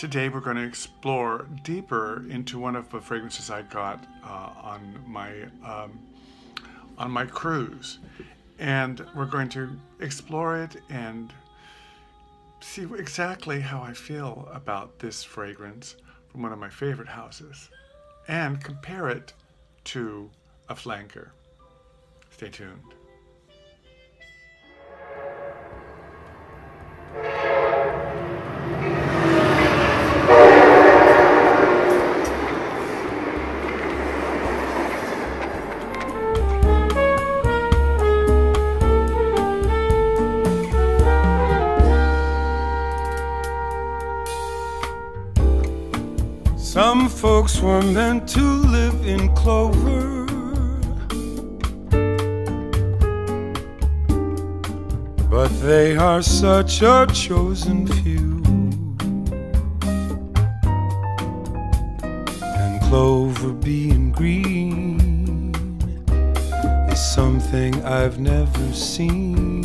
Today we're going to explore deeper into one of the fragrances I got on my cruise, and we're going to explore it and see exactly how I feel about this fragrance from one of my favorite houses, and compare it to a flanker. Stay tuned. Some folks were meant to live in clover, but they are such a chosen few. And clover being green is something I've never seen,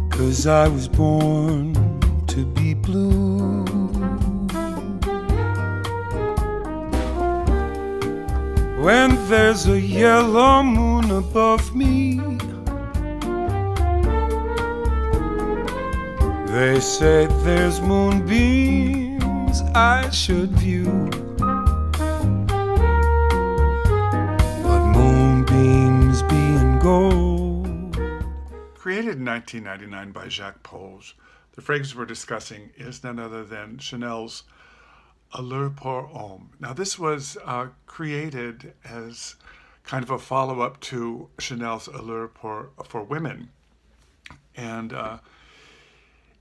'cause I was born to be blue. When there's a yellow moon above me, they say there's moonbeams I should view, but moonbeams being gold. Created in 1999 by Jacques Polge, the fragrance we're discussing is none other than Chanel's Allure Homme. Now, this was created as kind of a follow-up to Chanel's Allure for Women. And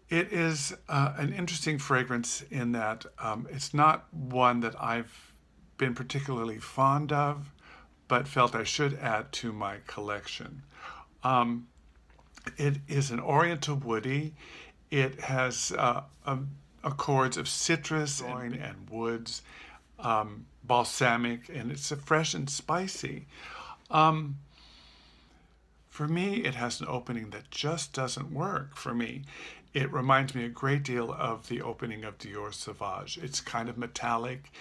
it is an interesting fragrance in that it's not one that I've been particularly fond of, but felt I should add to my collection. It is an oriental woody. It has accords of citrus and woods, balsamic, and it's fresh and spicy. For me, it has an opening that just doesn't work for me. It reminds me a great deal of the opening of Dior Sauvage. It's kind of metallic.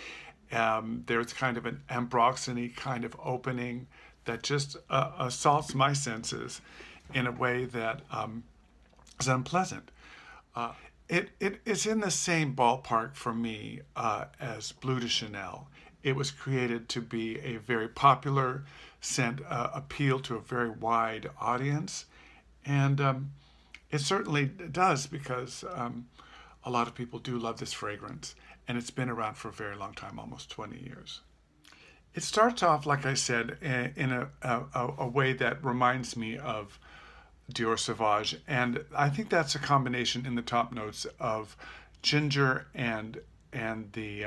There's kind of an ambroxany kind of opening that just assaults my senses in a way that is unpleasant. It's in the same ballpark for me as Bleu de Chanel. It was created to be a very popular scent, appeal to a very wide audience, and it certainly does, because a lot of people do love this fragrance, and it's been around for a very long time, almost 20 years. It starts off, like I said, in a way that reminds me of Dior Sauvage, and I think that's a combination in the top notes of ginger and the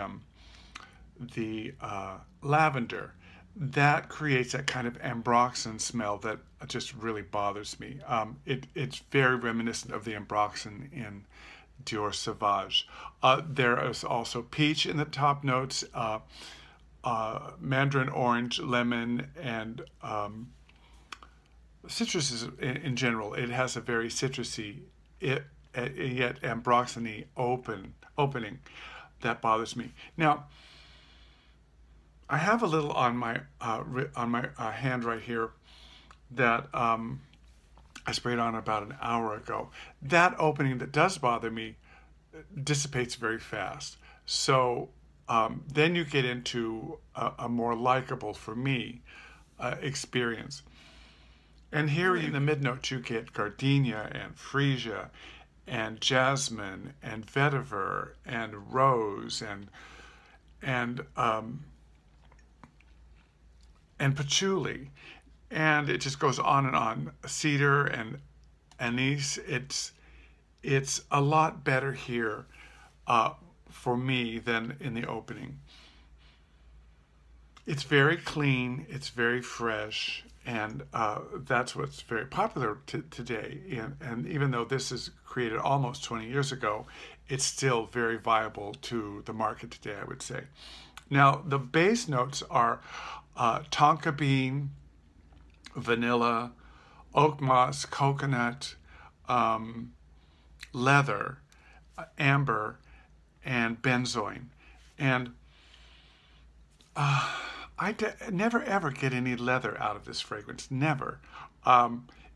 lavender that creates that kind of ambroxan smell that just really bothers me. It's very reminiscent of the ambroxan in Dior Sauvage. There is also peach in the top notes, mandarin orange, lemon, and citrus is, in general, it has a very citrusy, yet ambroxany opening that bothers me. Now, I have a little on my hand right here that I sprayed on about an hour ago. That opening that does bother me dissipates very fast. So then you get into a more likable, for me, experience. And here in the mid-note you get gardenia and freesia and jasmine and vetiver and rose and patchouli, and it just goes on and on. Cedar and anise. It's a lot better here for me than in the opening. It's very clean. It's very fresh. And that's what's very popular today. And even though this is created almost 20 years ago, it's still very viable to the market today, I would say. Now, the base notes are tonka bean, vanilla, oak moss, coconut, leather, amber, and benzoin. And never ever get any leather out of this fragrance. Never.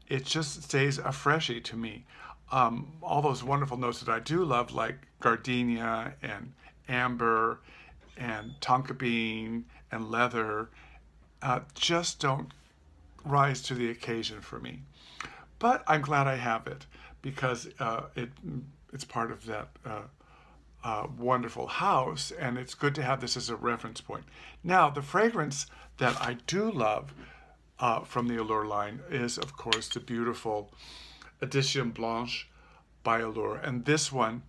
It just stays a freshie to me. All those wonderful notes that I do love, like gardenia and amber and tonka bean and leather, just don't rise to the occasion for me. But I'm glad I have it because it's part of that wonderful house, and it's good to have this as a reference point. Now, the fragrance that I do love from the Allure line is, of course, the beautiful Edition Blanche by Allure. And this one,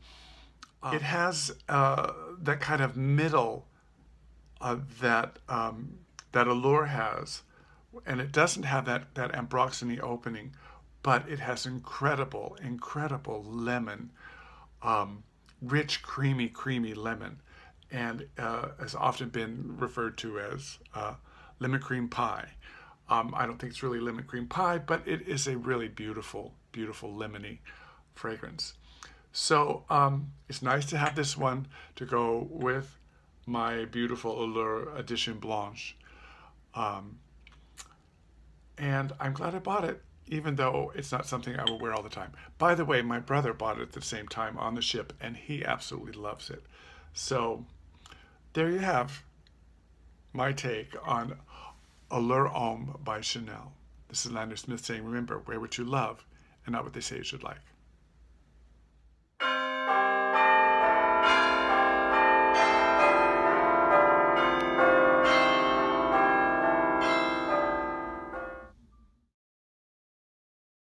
it has that kind of middle that Allure has, and it doesn't have that ambroxany opening, but it has incredible lemon, rich, creamy lemon, and has often been referred to as lemon cream pie. I don't think it's really lemon cream pie, but it is a really beautiful lemony fragrance. So it's nice to have this one to go with my beautiful Allure Edition Blanche. And I'm glad I bought it, even though it's not something I will wear all the time. By the way, my brother bought it at the same time on the ship, and he absolutely loves it. So there you have my take on Allure Homme by Chanel. This is Lander Smith saying, remember, wear what you love and not what they say you should like.